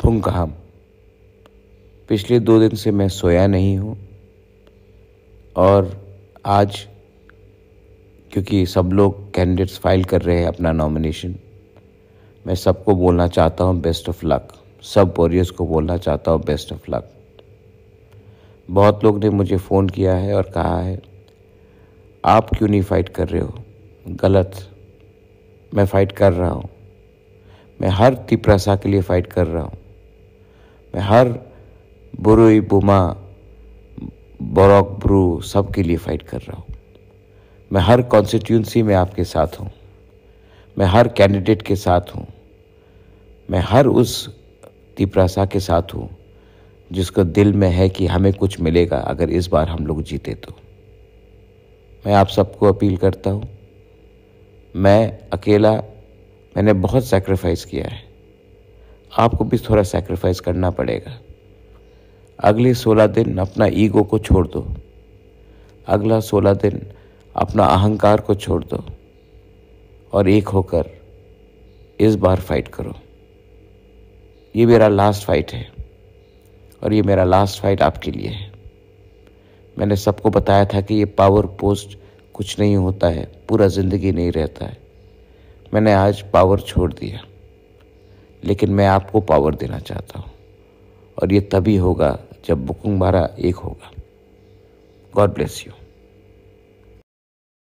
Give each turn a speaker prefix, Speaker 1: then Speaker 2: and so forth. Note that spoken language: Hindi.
Speaker 1: फुंकहम। पिछले 2 दिन से मैं सोया नहीं हूँ और आज क्योंकि सब लोग कैंडिडेट्स फाइल कर रहे हैं अपना नॉमिनेशन, मैं सबको बोलना चाहता हूँ बेस्ट ऑफ लक। सब वॉरियर्स को बोलना चाहता हूँ बेस्ट ऑफ लक। बहुत लोग ने मुझे फ़ोन किया है और कहा है आप क्यों नहीं फ़ाइट कर रहे हो। गलत, मैं फ़ाइट कर रहा हूँ। मैं हर तिप्रसा के लिए फ़ाइट कर रहा हूँ। मैं हर बुरुई बुमा बोरोक ब्रू सब के लिए फ़ाइट कर रहा हूँ। मैं हर कॉन्स्टिट्यूंसी में आपके साथ हूँ। मैं हर कैंडिडेट के साथ हूँ। मैं हर उस तिप्रसा के साथ हूँ जिसको दिल में है कि हमें कुछ मिलेगा अगर इस बार हम लोग जीते तो। मैं आप सबको अपील करता हूँ, मैं अकेला मैंने बहुत सैक्रिफाइस किया है, आपको भी थोड़ा सैक्रिफाइस करना पड़ेगा। अगले 16 दिन अपना ईगो को छोड़ दो। अगला 16 दिन अपना अहंकार को छोड़ दो और एक होकर इस बार फाइट करो। ये मेरा लास्ट फाइट है और ये मेरा लास्ट फाइट आपके लिए है। मैंने सबको बताया था कि ये पावर पोस्ट कुछ नहीं होता है, पूरा ज़िंदगी नहीं रहता है। मैंने आज पावर छोड़ दिया, लेकिन मैं आपको पावर देना चाहता हूँ और ये तभी होगा जब बुकुंबारा एक होगा। God bless you.